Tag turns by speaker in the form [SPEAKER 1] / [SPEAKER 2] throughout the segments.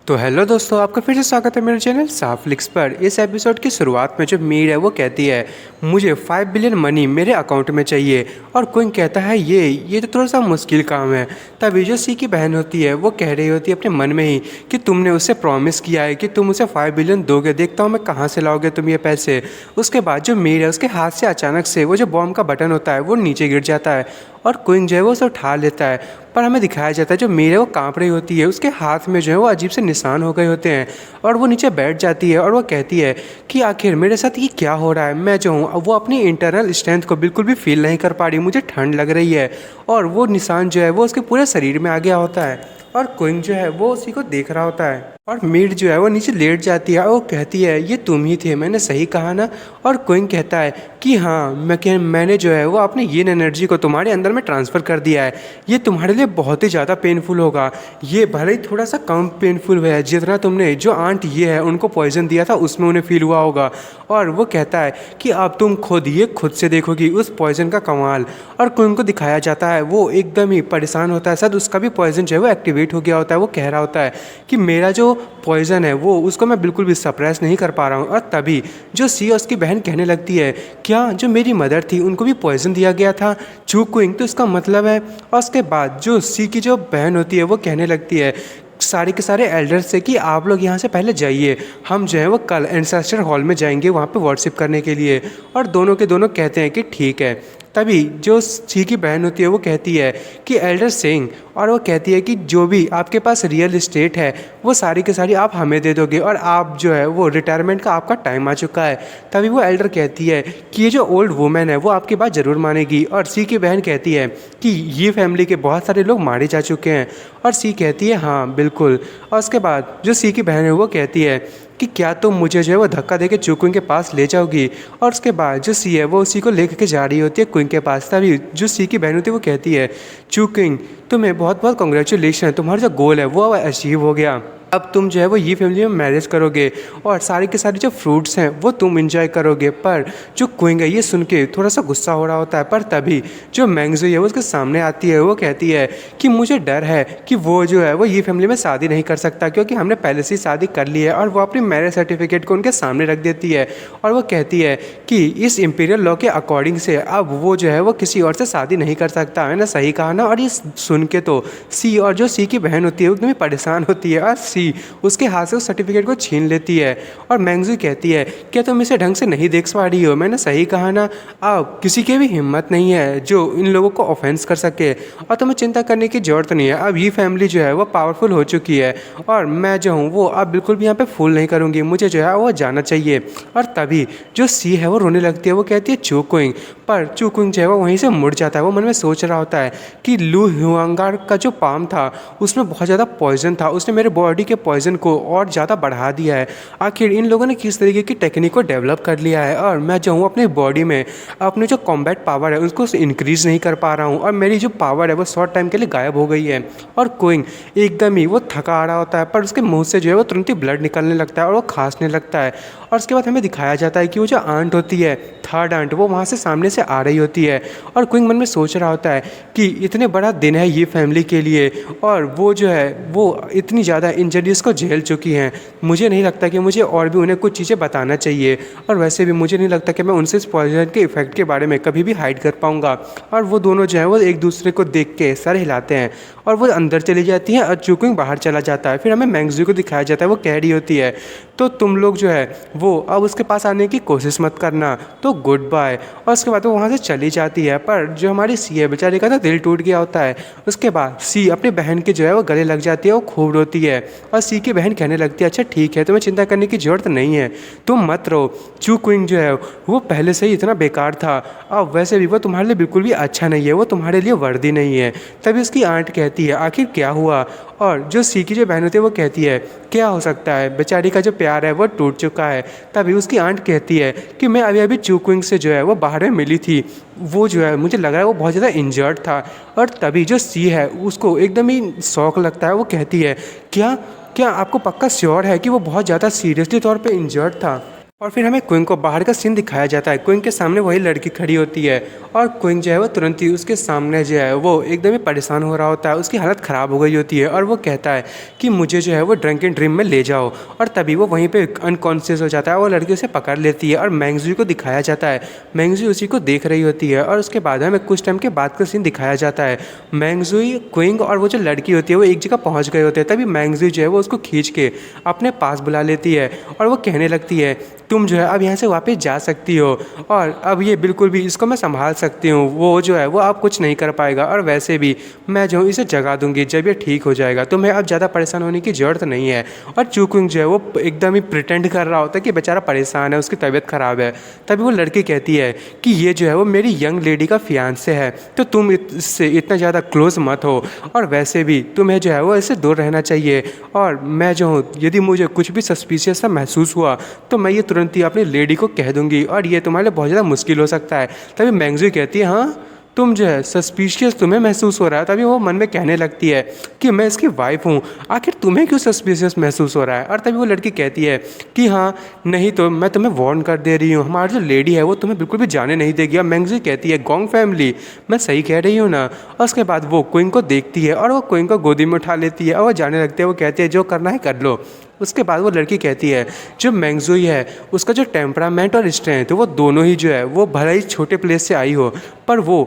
[SPEAKER 1] तो हेलो दोस्तों, आपका फिर से स्वागत है मेरे चैनल साफ लिक्स पर। इस एपिसोड की शुरुआत में जो मीर है वो कहती है मुझे 5 बिलियन मनी मेरे अकाउंट में चाहिए, और क्विंग कहता है ये तो थोड़ा सा मुश्किल काम है। तभी जो सी की बहन होती है वो कह रही होती है अपने मन में ही कि तुमने उससे प्रॉमिस किया है कि तुम उसे 5 बिलियन दोगे, देखता हूँ मैं कहाँ से लाओगे तुम ये पैसे। उसके बाद जो मीर है उसके हाथ से अचानक से वो जो बॉम्ब का बटन होता है वो नीचे गिर जाता है और क्विंग जो है वो उसे उठा लेता है। पर हमें दिखाया जाता है जो मीर है वो कांप रही होती है, उसके हाथ में जो है वो अजीब से निशान हो गए होते हैं और वो नीचे बैठ जाती है और वो कहती है कि आखिर मेरे साथ ये क्या हो रहा है। मैं जो हूँ वो अपनी इंटरनल स्ट्रेंथ को बिल्कुल भी फील नहीं कर पा रही, मुझे ठंड लग रही है। और वो निशान जो है वो उसके पूरे शरीर में आ गया होता है और क्विंग जो है वो उसी को देख रहा होता है और मीर जो है वो नीचे लेट जाती है और वो कहती है ये तुम ही थे, मैंने सही कहा ना। और क्विंग कहता है कि हाँ मैंने जो है वो अपनी यिन एनर्जी को तुम्हारे अंदर में ट्रांसफ़र कर दिया है। ये तुम्हारे लिए बहुत ही ज़्यादा पेनफुल होगा, ये भले ही थोड़ा सा कम पेनफुल है जितना तुमने जो आंट ये है उनको पॉइजन दिया था उसमें उन्हें फील हुआ होगा। और वो कहता है कि अब तुम खुद से देखोगी उस पॉइजन का कमाल। और क्विंग को दिखाया जाता है वो एकदम ही परेशान होता है, शायद उसका भी पॉइजन जो है वो एक्टिवेट हो गया होता है। वो कह रहा होता है कि मेरा जो पॉइजन है वो उसको मैं बिल्कुल भी सप्रेस नहीं कर पा रहा हूँ। और तभी जो सी और उसकी बहन कहने लगती है क्या जो मेरी मदर थी उनको भी पॉइजन दिया गया था चू क्विंग, तो इसका मतलब है। और उसके बाद जो सी की जो बहन होती है वो कहने लगती है सारे के सारे एल्डर्स से कि आप लोग यहाँ से पहले जाइए, हम जो है वो कल एंसेस्टर हॉल में जाएंगे वहाँ पे वर्शिप करने के लिए। और दोनों के दोनों कहते हैं कि ठीक है। तभी जो सी की बहन होती है वो कहती है कि एल्डर सिंह, और वो कहती है कि जो भी आपके पास रियल इस्टेट है वो सारी की सारी आप हमें दे दोगे और आप जो है वो रिटायरमेंट का आपका टाइम आ चुका है। तभी वो एल्डर कहती है कि ये जो ओल्ड वुमेन है वो आपकी बात ज़रूर मानेगी। और सी की बहन कहती है कि ये फैमिली के बहुत सारे लोग मारे जा चुके हैं। और सी कहती है हाँ बिल्कुल। और उसके बाद जो सी की बहन है वो कहती है कि क्या तुम मुझे जो है वो धक्का देके चू क्विंग के पास ले जाओगी। और उसके बाद जो सी है वो उसी को लेकर के जा रही होती है क्विंग के पास। तभी जो सी की बहन होती है वो कहती है चू क्विंग तुम्हें बहुत बहुत कॉन्ग्रेचुलेशन, तुम्हारा जो गोल है वो अब अचीव हो गया। अब तुम जो है वो ये फैमिली में मैरिज करोगे और सारी के सारी जो फ्रूट्स हैं वो तुम इंजॉय करोगे। पर जो क्विंग है ये सुन के थोड़ा सा गुस्सा हो रहा होता है। पर तभी जो मैंगज़ू है वो उसके सामने आती है, वो कहती है कि मुझे डर है कि वो जो है वो ये फैमिली में शादी नहीं कर सकता क्योंकि हमने पहले से ही शादी कर ली है। और वो अपनी मैरिज सर्टिफिकेट को उनके सामने रख देती है और वो कहती है कि इस इम्पीरियल लॉ के अकॉर्डिंग से अब वो जो है वो किसी और से शादी नहीं कर सकता। मैंने सही कहा ना। और ये सुन के तो सी और जो सी की बहन होती है एकदम ही परेशान होती है और उसके हाथ से उस सर्टिफिकेट को छीन लेती है। और मैंगज़ू कहती है क्या तुम इसे ढंग से नहीं देख पा रही हो, मैंने सही कहा ना। अब किसी की भी हिम्मत नहीं है जो इन लोगों को ऑफेंस कर सके और तुम्हें चिंता करने की ज़रूरत नहीं है। अब ये फैमिली जो है वो पावरफुल हो चुकी है और मैं जो हूँ वो अब बिल्कुल भी यहाँ पे फूल नहीं करूँगी, मुझे जो है वो जाना चाहिए। और तभी जो सी है वो रोने लगती है, वो कहती है चू क्विंग। पर चू क्विंग जो है वो वहीं से मुड़ जाता है। वो मन में सोच रहा होता है कि लू हुआंगार का जो पाम था उसमें बहुत ज़्यादा पॉइजन था, उसने मेरे बॉडी के पॉइजन को और ज़्यादा बढ़ा दिया है। आखिर इन लोगों ने किस तरीके की टेक्निक को डेवलप कर लिया है और मैं जो हूँ अपनी बॉडी में अपने जो कॉम्बैट पावर है उसको इंक्रीज़ नहीं कर पा रहा हूँ और मेरी जो पावर है वो शॉर्ट टाइम के लिए गायब हो गई है। और क्विंग एकदम ही वो थका आ रहा होता है पर उसके मुंह से जो है वो तुरंत ही ब्लड निकलने लगता है और वो खांसने लगता है। और उसके बाद हमें दिखाया जाता है कि वो जो आंट होती है, थर्ड आंट, वो वहाँ से सामने से आ रही होती है। और क्विंग मन में सोच रहा होता है कि इतने बड़ा दिन है ये फैमिली के लिए और वो जो है वो इतनी ज़्यादा इंजरीज को झेल चुकी हैं। मुझे नहीं लगता कि मुझे और भी उन्हें कुछ चीज़ें बताना चाहिए और वैसे भी मुझे नहीं लगता कि मैं उनसे इस पॉइजन के इफेक्ट के बारे में कभी भी हाइड कर पाऊँगा। और वो दोनों जो है वो एक दूसरे को देख के सर हिलाते हैं और वो अंदर चली जाती हैं और चू क्विंग बाहर चला जाता है। फिर हमें मैंगज़ू को दिखाया जाता है, वो कह रही होती है तो तुम लोग जो है वो अब उसके पास आने की कोशिश मत करना, तो गुड बाय। और उसके बाद वो वहाँ से चली जाती है। पर जो हमारी सी है बेचारी का तो दिल टूट गया होता है। उसके बाद सी अपनी बहन के जो है वो गले लग जाती है, वो खूब रोती है और सी की बहन कहने लगती है अच्छा ठीक है, तुम्हें चिंता करने की ज़रूरत नहीं है, तुम मत रहो। चू क्विंग जो है वो पहले से ही इतना बेकार था, अब वैसे भी वो तुम्हारे लिए बिल्कुल भी अच्छा नहीं है, वो तुम्हारे लिए वर्दी नहीं है। तभी उसकी आंट कहती है आखिर क्या हुआ। और जो सी की जो बहन होती है वो कहती है क्या हो सकता है, बेचारी का जो प्यार है वो टूट चुका है। तभी उसकी आंट कहती है कि मैं अभी अभी चू क्विंग से जो है वो बाहर में मिली थी, वो जो है मुझे लग रहा है वो बहुत ज़्यादा इंजर्ड था। और तभी जो सी है उसको एकदम ही शौक लगता है, वो कहती है क्या क्या आपको पक्का श्योर है कि वो बहुत ज़्यादा सीरियसली तौर पे इंजर्ड था। और फिर हमें क्विंग को बाहर का सीन दिखाया जाता है। क्विंग के सामने वही लड़की खड़ी होती है और क्विंग जो है वो तुरंत ही उसके सामने जो है वो एकदम ही परेशान हो रहा होता है, उसकी हालत ख़राब हो गई होती है और वो कहता है कि मुझे जो है वो ड्रंक एंड ड्रीम में ले जाओ। और तभी वो वहीं पे अनकॉन्शियस हो जाता है। वो लड़की उसे पकड़ लेती है और मैंगजू को दिखाया जाता है। मैंगजू उसी को देख रही होती है और उसके बाद हमें कुछ टाइम के बाद का सीन दिखाया जाता है। मैंगजू, क्विंग और वो जो लड़की होती है वो एक जगह पहुँच गए होते हैं। तभी मैंगजू जो है वो उसको खींच के अपने पास बुला लेती है और वो कहने लगती है तुम जो है अब यहाँ से वापस जा सकती हो और अब ये बिल्कुल भी इसको मैं संभाल सकती हूँ। वो जो है वो अब कुछ नहीं कर पाएगा और वैसे भी मैं जो हूँ इसे जगा दूंगी जब ये ठीक हो जाएगा। तुम्हें अब ज़्यादा परेशान होने की ज़रूरत नहीं है। और चूकुंग जो है वो एकदम ही प्रिटेंड कर रहा होता है कि बेचारा परेशान है, उसकी तबीयत ख़राब है। तभी वो लड़की कहती है कि ये जो है वो मेरी यंग लेडी का फियांसे है, तो तुम इससे इतना ज़्यादा क्लोज मत हो और वैसे भी तुम्हें जो है वो इससे दूर रहना चाहिए। और मैं जो हूँ यदि मुझे कुछ भी सस्पिशियस सा महसूस हुआ तो मैं ये तुरंत ही अपनी लेडी को कह दूंगी और ये तुम्हारे लिए बहुत ज़्यादा मुश्किल हो सकता है। तभी मैंगजू कहती है हाँ तुम जो है सस्पिशियस तुम्हें महसूस हो रहा है। तभी वो मन में कहने लगती है कि मैं इसकी वाइफ हूँ, आखिर तुम्हें क्यों सस्पिशियस महसूस हो रहा है। और तभी वो लड़की कहती है कि हाँ नहीं तो मैं तुम्हें वार्न कर दे रही हूँ, हमारी जो लेडी है वो तुम्हें बिल्कुल भी जाने नहीं देगी। अब मैंगजू कहती है गोंग फैमिली, मैं सही कह रही हूँ ना। और उसके बाद वो क्विंग को देखती है और वो क्विंग को गोदी में उठा लेती है और वो जाने लगती है। वो कहती है जो करना है कर लो। उसके बाद वो लड़की कहती है जो मैंगजूई है उसका जो टेम्परामेंट और स्ट्रेंथ वो दोनों ही जो है वो भले ही छोटे प्लेस से आई हो पर वो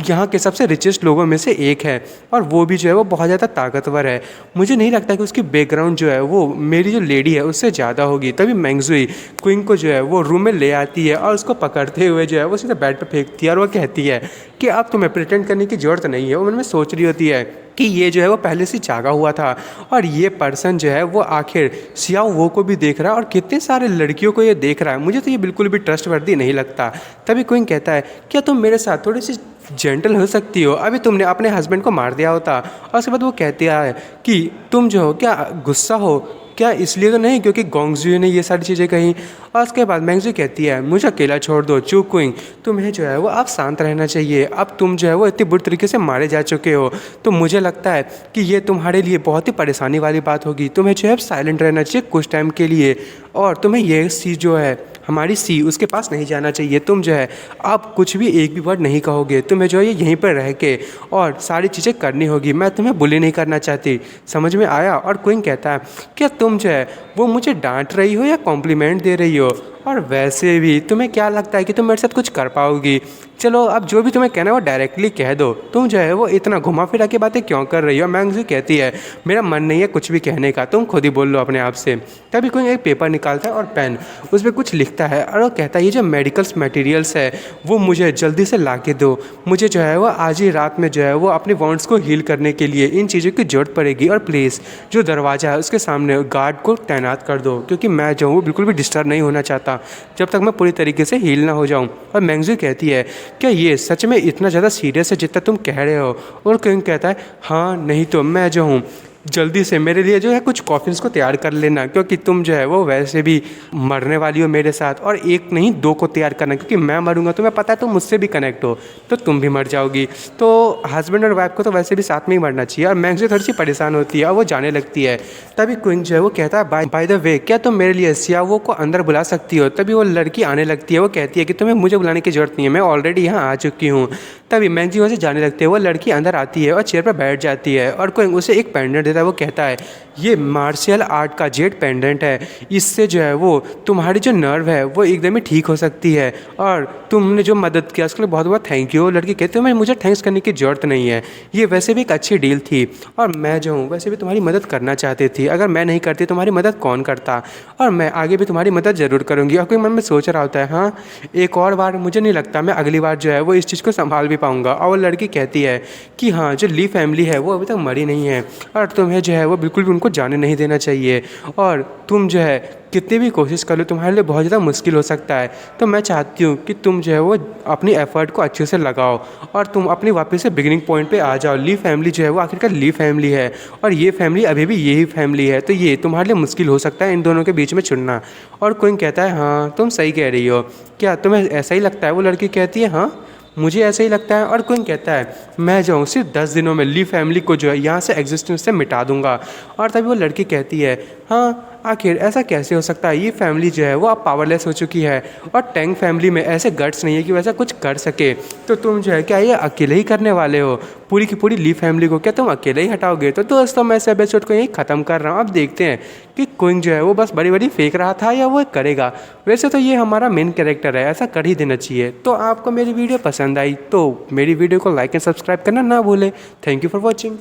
[SPEAKER 1] यहाँ के सबसे रिचेस्ट लोगों में से एक है और वो भी जो है वो बहुत ज़्यादा ताकतवर है। मुझे नहीं लगता कि उसकी बैकग्राउंड जो है वो मेरी जो लेडी है उससे ज़्यादा होगी। तभी मैंगजूई क्विंग को जो है वो रूम में ले आती है और उसको पकड़ते हुए जो है वो सीधे बेड पर फेंकती है और वो कहती है कि अब तुम्हें प्रिटेंड करने की ज़रूरत नहीं है। वो मन में सोच रही होती है कि ये जो है वो पहले से जागा हुआ था और ये पर्सन जो है वो आखिर सियाओ वो को भी देख रहा है और कितने सारे लड़कियों को ये देख रहा है। मुझे तो ये बिल्कुल भी ट्रस्टवर्दी नहीं लगता। तभी क्विंग कहता है क्या तुम मेरे साथ थोड़ी सी जेंटल हो सकती हो, अभी तुमने अपने हस्बैंड को मार दिया होता। और उसके बाद वो कहती है कि तुम जो हो क्या गुस्सा हो क्या, इसलिए तो नहीं क्योंकि गोंगजू ने ये सारी चीज़ें कही। और उसके बाद मैंगजू कहती है मुझे अकेला छोड़ दो चू क्विंग, तुम्हें जो है वो अब शांत रहना चाहिए। अब तुम जो है वो इतनी बुरी तरीके से मारे जा चुके हो तो मुझे लगता है कि ये तुम्हारे लिए बहुत ही परेशानी वाली बात होगी। तुम्हें जो है साइलेंट रहना चाहिए कुछ टाइम के लिए और तुम्हें ये चीज़ जो है हमारी सी उसके पास नहीं जाना चाहिए। तुम जो है अब कुछ भी एक भी वर्ड नहीं कहोगे, तुम्हें जो है यहीं पर रह के और सारी चीज़ें करनी होगी। मैं तुम्हें बुली नहीं करना चाहती, समझ में आया। और क्विंग कहता है क्या तुम जो है वो मुझे डांट रही हो या कॉम्प्लीमेंट दे रही हो, और वैसे भी तुम्हें क्या लगता है कि तुम मेरे साथ कुछ कर पाओगी। चलो अब जो भी तुम्हें कहना है वो डायरेक्टली कह दो, तुम जो है वो इतना घुमा फिरा के बातें क्यों कर रही हो। मैंगजू कहती है मेरा मन नहीं है कुछ भी कहने का, तुम खुद ही बोल लो अपने आप से। तभी कोई एक पेपर निकालता है और पेन, उस पर कुछ लिखता है और वो कहता है ये जो मेडिकल्स मटेरियल्स है वो मुझे जल्दी से ला के दो। मुझे जो है वो आज ही रात में जो है वो अपने वॉन्ट्स को हील करने के लिए इन चीज़ों की जरूरत पड़ेगी। और प्लीज़ जो दरवाज़ा है उसके सामने गार्ड को तैनात कर दो क्योंकि मैं जो हूँ बिल्कुल भी डिस्टर्ब नहीं होना चाहता जब तक मैं पूरी तरीके से हील ना हो जाऊँ। और मैंगजू कहती है क्या ये सच में इतना ज़्यादा सीरियस है जितना तुम कह रहे हो। और क्विंग कहता है हाँ नहीं तो मैं जो हूँ जल्दी से मेरे लिए जो है कुछ कॉफिन्स को तैयार कर लेना क्योंकि तुम जो है वो वैसे भी मरने वाली हो मेरे साथ, और एक नहीं दो को तैयार करना क्योंकि मैं मरूंगा तुम्हें पता है तुम मुझसे भी कनेक्ट हो तो तुम भी मर जाओगी। तो हस्बैंड और वाइफ को तो वैसे भी साथ में ही मरना चाहिए। और मैंगजू थोड़ी सी परेशान होती है और वो जाने लगती है। तभी क्विंग जो है वो कहता है बाय द वे क्या तुम मेरे लिए सियाओ को अंदर बुला सकती हो। तभी वो लड़की आने लगती है, वो कहती है कि तुम्हें मुझे बुलाने की जरूरत नहीं है, मैं ऑलरेडी यहाँ आ चुकी हूँ। तभी मैंगजू वहाँ से जाने लगती है, वो लड़की अंदर आती है और चेयर पर बैठ जाती है और क्विंग उसे एक पेंडेंट देता है। वो कहता है ये मार्शल आर्ट का जेड पेंडेंट है, इससे जो है वो तुम्हारी जो नर्व है वो एकदम ही ठीक हो सकती है और तुमने जो मदद किया उसके लिए बहुत बहुत थैंक यू। लड़की कहती है मुझे थैंक्स करने की ज़रूरत नहीं है, ये वैसे भी एक अच्छी डील थी और मैं जो हूँ वैसे भी तुम्हारी मदद करना चाहती थी, अगर मैं नहीं करती तुम्हारी मदद कौन करता, और मैं आगे भी तुम्हारी मदद ज़रूर करूँगी। और कोई मन में सोच रहा होता है हाँ एक और बार मुझे नहीं लगता मैं अगली बार जो है वो इस चीज़ को संभाल भी पाऊँगा। और वो लड़की कहती है कि हाँ जो ली फैमिली है वो अभी तक मरी नहीं है और तुम्हें जो है वो बिल्कुल भी उनको जाने नहीं देना चाहिए, और तुम जो है कितनी भी कोशिश कर लो तुम्हारे लिए बहुत ज़्यादा मुश्किल हो सकता है। तो मैं चाहती हूँ कि तुम जो है वो अपनी एफर्ट को अच्छे से लगाओ और तुम अपनी वापस से बिगिनिंग पॉइंट पे आ जाओ। ली फैमिली जो है वो आखिरकार ली फैमिली है और ये फैमिली अभी भी यही फैमिली है, तो ये तुम्हारे लिए मुश्किल हो सकता है इन दोनों के बीच में चुनना। और कोई कहता है हाँ तुम सही कह रही हो, क्या तुम्हें ऐसा ही लगता है। वो लड़की कहती है हाँ मुझे ऐसा ही लगता है। और कोई कहता है मैं जाऊँ सिर्फ 10 दिनों में ली फैमिली को जो है यहाँ से एग्जिस्टेंस से मिटा दूंगा। और तभी वो लड़की कहती है हाँ आखिर ऐसा कैसे हो सकता है? ये फैमिली जो है वो अब पावरलेस हो चुकी है और टैंग फैमिली में ऐसे गट्स नहीं है कि वैसा कुछ कर सके। तो तुम जो है क्या ये अकेले ही करने वाले हो? पूरी की पूरी ली फैमिली को क्या तुम अकेले ही हटाओगे? तो दोस्तों मैं इस एपिसोड को यहीं ख़त्म कर रहा हूँ। अब देखते हैं कि क्विंग जो है वो बस बड़ी बड़ी फेंक रहा था या वो करेगा। वैसे तो ये हमारा मेन कैरेक्टर है, ऐसा कर ही देना चाहिए। तो आपको मेरी वीडियो पसंद आई तो मेरी वीडियो को लाइक एंड सब्सक्राइब करना ना भूलें। Thank you for watching.